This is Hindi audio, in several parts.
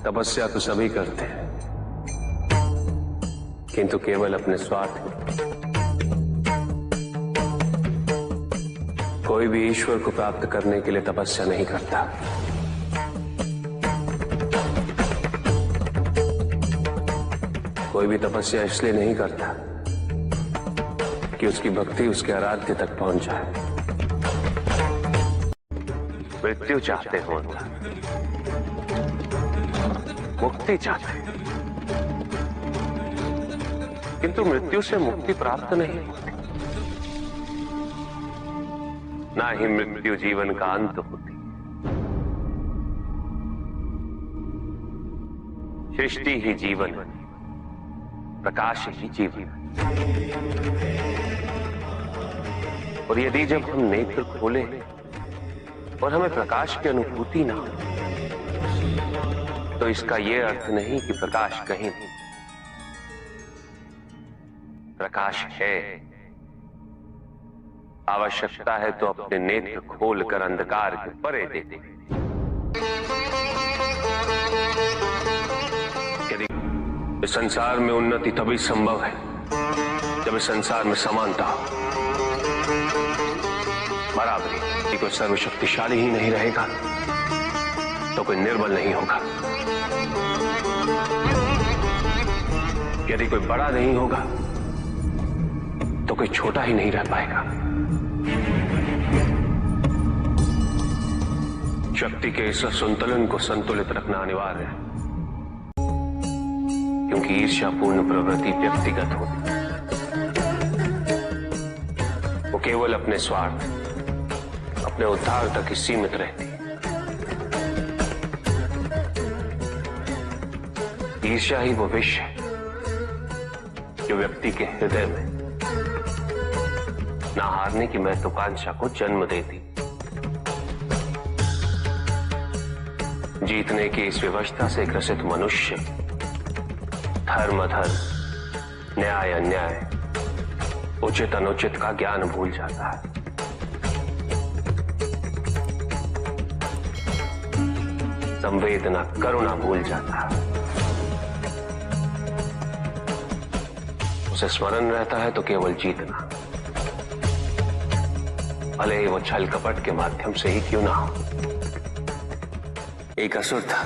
तपस्या तो सभी करते हैं, किंतु केवल अपने स्वार्थ में। कोई भी ईश्वर को प्राप्त करने के लिए तपस्या नहीं करता। कोई भी तपस्या इसलिए नहीं करता कि उसकी भक्ति उसके आराध्य तक पहुंच जाए। मृत्यु चाहते हो, मुक्ति चाहते, किंतु मृत्यु से मुक्ति प्राप्त नहीं होती। ना ही मृत्यु जीवन का अंत होती। सृष्टि ही जीवन, प्रकाश ही जीवन। और यदि जब हम नेत्र खोले और हमें प्रकाश की अनुभूति ना हो, तो इसका यह अर्थ नहीं कि प्रकाश कहीं नहीं। प्रकाश है। आवश्यकता है तो अपने नेत्र खोलकर अंधकार के परे दे दे। यदि इस संसार में उन्नति तभी संभव है जब इस संसार में समानता हो, बराबरी। कोई सर्वशक्तिशाली ही नहीं रहेगा तो कोई निर्बल नहीं होगा। यदि कोई बड़ा नहीं होगा तो कोई छोटा ही नहीं रह पाएगा। शक्ति के इस असंतुलन को संतुलित रखना अनिवार्य है, क्योंकि ईर्ष्यापूर्ण प्रवृत्ति व्यक्तिगत होती है। वो केवल अपने स्वार्थ, अपने उद्धार तक ही सीमित रहती है। ईर्ष्या ही वो विष है जो व्यक्ति के हृदय में ना हारने की महत्वाकांक्षा को जन्म देती। जीतने की इस व्यवस्था से ग्रसित मनुष्य धर्म अधर्म, न्याय अन्याय, उचित अनुचित का ज्ञान भूल जाता है। संवेदना, करुणा भूल जाता है। उसे स्मरण रहता है तो केवल जीतना, भले ही वो छल कपट के माध्यम से ही क्यों ना हो। एक असुर था,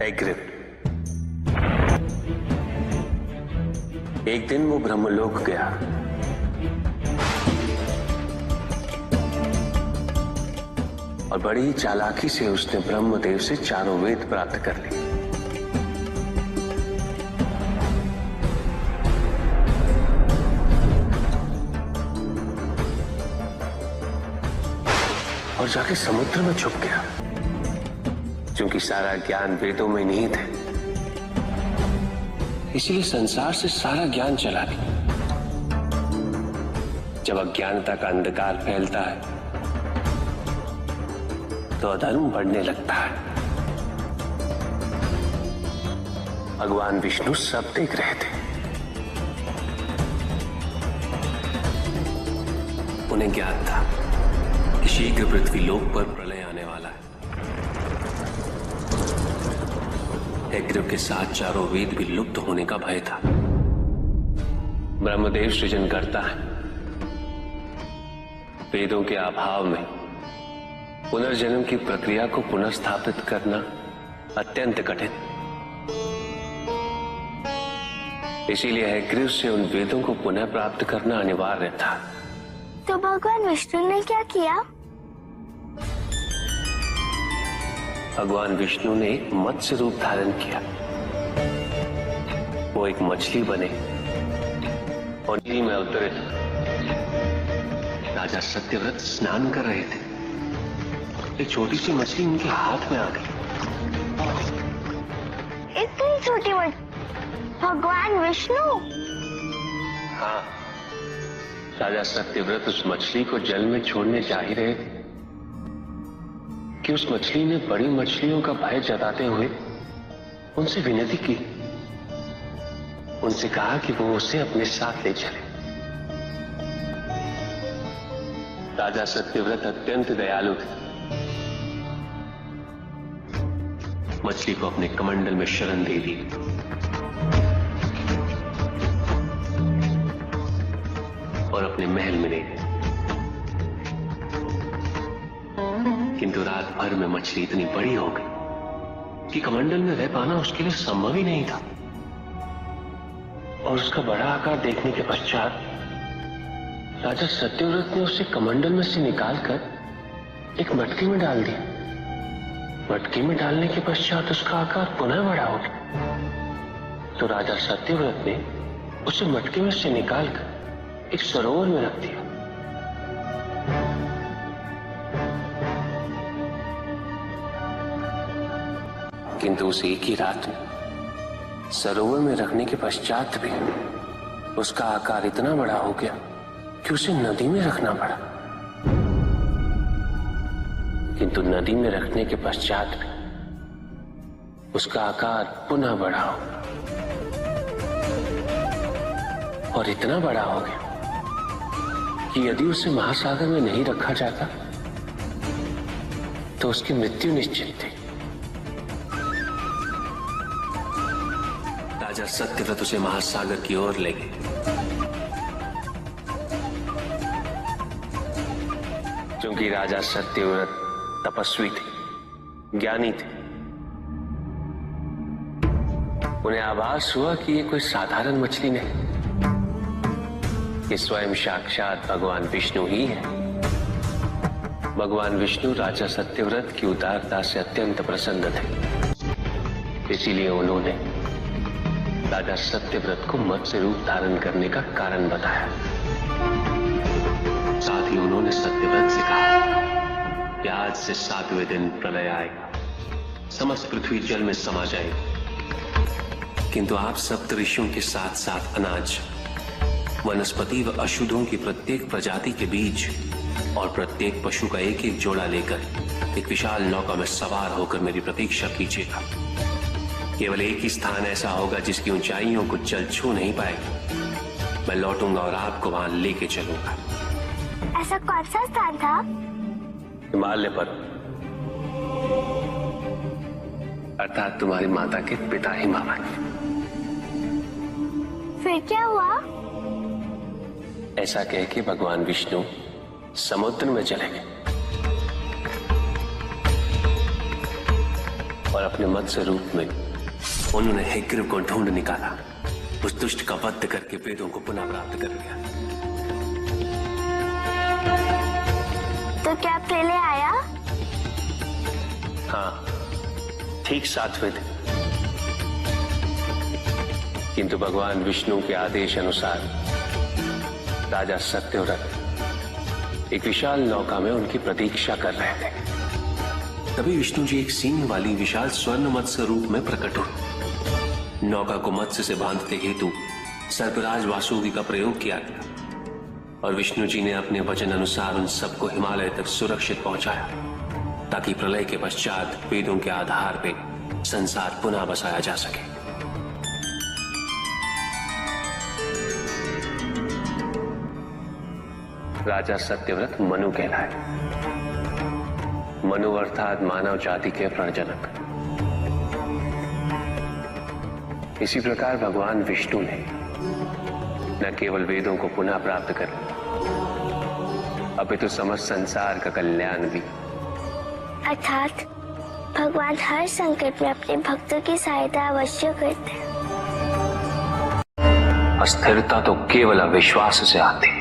एग्रिप। एक दिन वो ब्रह्मलोक गया। और बड़ी ही चालाकी से उसने ब्रह्मदेव से चारों वेद प्राप्त कर लिए। और जाके समुद्र में छुप गया, क्योंकि सारा ज्ञान वेदों में निहित है। इसीलिए संसार से सारा ज्ञान चला गया। जब अज्ञानता का अंधकार फैलता है तो अधर्म बढ़ने लगता है। भगवान विष्णु सब देख रहे थे। उन्हें ज्ञान था कि शीघ्र पृथ्वी लोक पर प्रलय आने वाला है। एग्रिप के साथ चारों वेद भी लुप्त होने का भय था। ब्रह्मदेव सृजन करता है। वेदों के अभाव में पुनर्जन्म की प्रक्रिया को पुनर्स्थापित करना अत्यंत कठिन। इसीलिए एग्रिप से उन वेदों को पुनः प्राप्त करना अनिवार्य था। तो भगवान विष्णु ने क्या किया? भगवान विष्णु ने एक मत्स्य रूप धारण किया। वो एक मछली बने और नदी में अवतरित। राजा सत्यव्रत स्नान कर रहे थे। एक छोटी सी मछली उनके हाथ में आ गई। इतनी छोटी मछली? भगवान विष्णु? हाँ, राजा सत्यव्रत उस मछली को जल में छोड़ने जा ही रहे थे कि उस मछली ने बड़ी मछलियों का भय जताते हुए उनसे विनती की। उनसे कहा कि वो उसे अपने साथ ले चले। राजा सत्यव्रत अत्यंत दयालु थे। मछली को अपने कमंडल में शरण दे दी और अपने महल में ले गए। किंतु रात भर में मछली इतनी बड़ी हो गई कि कमंडल में रह पाना उसके लिए संभव ही नहीं था। और उसका बड़ा आकार देखने के पश्चात राजा सत्यव्रत ने उसे कमंडल में से निकालकर एक मटकी में डाल दिया। मटकी में डालने के पश्चात उसका आकार पुनः बड़ा हो गया। तो राजा सत्यव्रत ने उसे मटकी में से निकालकर एक सरोवर में रख दिया। किंतु उस एक ही रात में सरोवर में रखने के पश्चात भी उसका आकार इतना बड़ा हो गया कि उसे नदी में रखना पड़ा। किंतु नदी में रखने के पश्चात भी उसका आकार पुनः बड़ा हो और इतना बड़ा हो गया कि यदि उसे महासागर में नहीं रखा जाता तो उसकी मृत्यु निश्चित थी। राजा सत्यव्रत उसे महासागर की ओर ले गए। क्योंकि राजा सत्यव्रत तपस्वी थे, ज्ञानी थे, उन्हें आभास हुआ कि ये कोई साधारण मछली नहीं, ये स्वयं साक्षात भगवान विष्णु ही है। भगवान विष्णु राजा सत्यव्रत की उदारता से अत्यंत प्रसन्न थे। इसीलिए उन्होंने राजा सत्यव्रत को मत्स्य रूप धारण करने का कारण बताया। साथ ही उन्होंने सत्यव्रत से कहा कि आज से 7वें दिन प्रलय आएगा, समस्त पृथ्वी जल में समा जाएगी। किंतु आप सप्त ऋषियों के साथ साथ अनाज, वनस्पति व अशुद्धों की प्रत्येक प्रजाति के बीज और प्रत्येक पशु का एक एक जोड़ा लेकर एक विशाल नौका में सवार होकर मेरी प्रतीक्षा कीजिएगा। केवल एक ही स्थान ऐसा होगा जिसकी ऊंचाइयों को जल छू नहीं पाएगा। मैं लौटूंगा और आपको वहां लेके चलूंगा। ऐसा कौन सा स्थान था? हिमालय पर, अर्थात तुम्हारी माता के पिता हिमालय। फिर क्या हुआ? ऐसा कह के भगवान विष्णु समुद्र में चले गए और अपने मत्स्य रूप में उन्होंने हिग्रीव को ढूंढ निकाला। उस दुष्ट का वध करके वेदों को पुनः प्राप्त कर लिया। तो क्या प्रलय आया? हाँ, ठीक 7वें दिन। किंतु भगवान विष्णु के आदेश अनुसार राजा सत्यव्रत एक विशाल नौका में उनकी प्रतीक्षा कर रहे थे। तभी विष्णु जी एक सींग वाली विशाल स्वर्ण मत्स्य रूप में प्रकट हुए। नौका को मत्स्य से बांधते हेतु सर्पराज वासुकी का प्रयोग किया गया और विष्णु जी ने अपने वचन अनुसार उन सबको हिमालय तक सुरक्षित पहुंचाया, ताकि प्रलय के पश्चात वेदों के आधार पर संसार पुनः बसाया जा सके। राजा सत्यव्रत मनु कहलाए। मनु अर्थात मानव जाति के प्रजनक। इसी प्रकार भगवान विष्णु ने न केवल वेदों को पुनः प्राप्त कर अपितु समस्त संसार का कल्याण भी। अर्थात भगवान हर संकट में अपने भक्तों की सहायता अवश्य करते हैं। अस्थिरता तो केवल अविश्वास से आती है।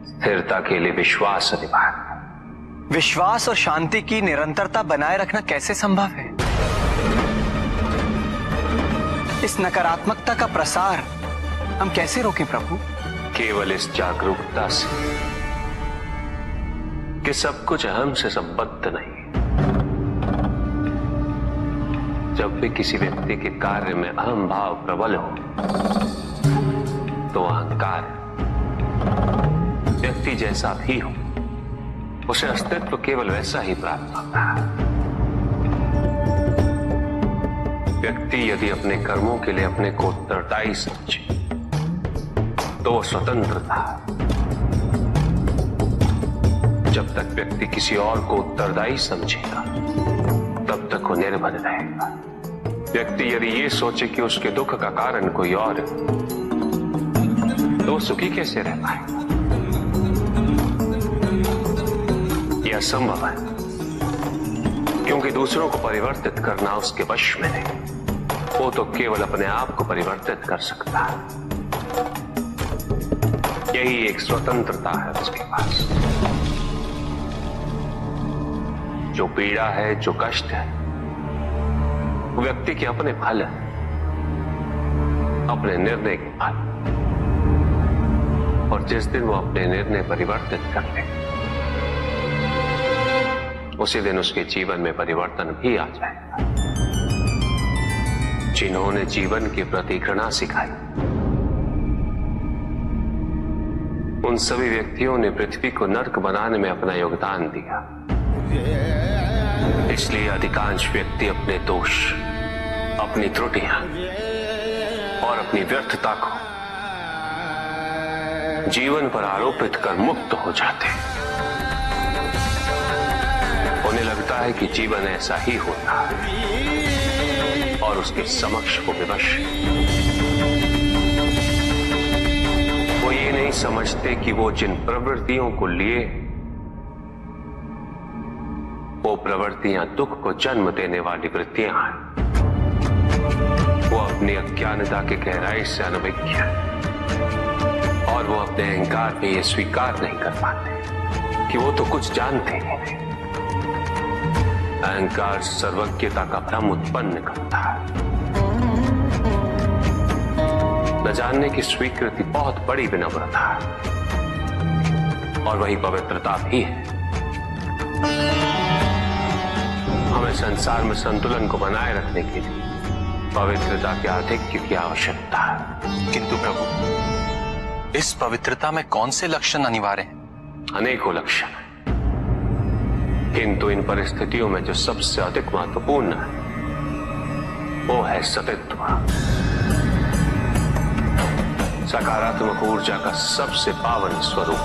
स्थिरता के लिए विश्वास अनिवार्य। विश्वास और शांति की निरंतरता बनाए रखना कैसे संभव है? इस नकारात्मकता का प्रसार हम कैसे रोकें प्रभु? केवल इस जागरूकता से कि सब कुछ अहम से संबद्ध नहीं। जब भी किसी व्यक्ति के कार्य में अहम भाव प्रबल हो तो अहंकार व्यक्ति जैसा भी हो उसे अस्तित्व केवल वैसा ही प्राप्त होता है। व्यक्ति यदि अपने कर्मों के लिए अपने को उत्तरदायी समझे तो वो स्वतंत्र था। जब तक व्यक्ति किसी और को उत्तरदायी समझेगा तब तक वो वो निर्भर रहेगा। व्यक्ति यदि ये सोचे कि उसके दुख का कारण कोई और है, तो वो सुखी कैसे रह पाएगा? यह असंभव है, क्योंकि दूसरों को परिवर्तित करना उसके वश में नहीं। वो तो केवल अपने आप को परिवर्तित कर सकता है। यही एक स्वतंत्रता है उसके पास। जो पीड़ा है, जो कष्ट है, वो व्यक्ति के अपने फल है, अपने निर्णय के फल। और जिस दिन वो अपने निर्णय परिवर्तित कर ले, उसी दिन उसके जीवन में परिवर्तन भी आ जाएगा। जिन्होंने जीवन के प्रति घृणा सिखाई, उन सभी व्यक्तियों ने पृथ्वी को नर्क बनाने में अपना योगदान दिया। इसलिए अधिकांश व्यक्ति अपने दोष, अपनी त्रुटियां और अपनी व्यर्थता को जीवन पर आरोपित कर मुक्त हो जाते हैं। उन्हें लगता है कि जीवन ऐसा ही होता है और उसके समक्ष वो विवश। वो ये नहीं समझते कि वो जिन प्रवृत्तियों को लिए, वो प्रवृत्तियां दुख को जन्म देने वाली वृत्तियां हैं। वो अपनी अज्ञानता के गहराई से अनभिज्ञ है और वो अपने अहंकार में ये स्वीकार नहीं कर पाते कि वो तो कुछ जानते ही नहीं। अहंकार सर्वज्ञता का भ्रम उत्पन्न करता है। न जानने की स्वीकृति बहुत बड़ी विनम्रता है और वही पवित्रता भी है। हमें संसार में संतुलन को बनाए रखने के लिए पवित्रता के आधिक्य की आवश्यकता है। किंतु प्रभु, इस पवित्रता में कौन से लक्षण अनिवार्य हैं? अनेकों लक्षण हैं, किंतु इन परिस्थितियों में जो सबसे अधिक महत्वपूर्ण है, वो है सतित्व। सकारात्मक ऊर्जा का सबसे पावन स्वरूप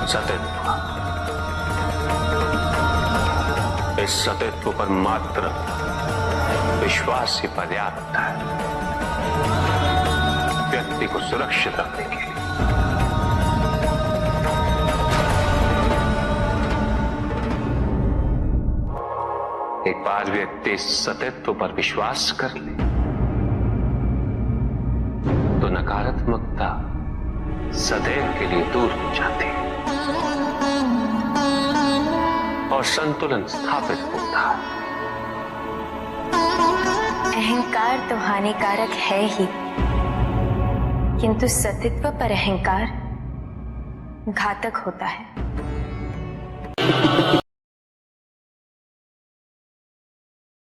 सतित्व। इस सतित्व पर मात्र विश्वास ही पर्याप्त है व्यक्ति को सुरक्षित रखने के लिए। एक बार व्यक्ति इस सतित्व पर विश्वास कर ले तो नकारात्मकता सदैव के लिए दूर हो जाती है और संतुलन स्थापित होता है। अहंकार तो हानिकारक है ही, किंतु सतित्व पर अहंकार घातक होता है।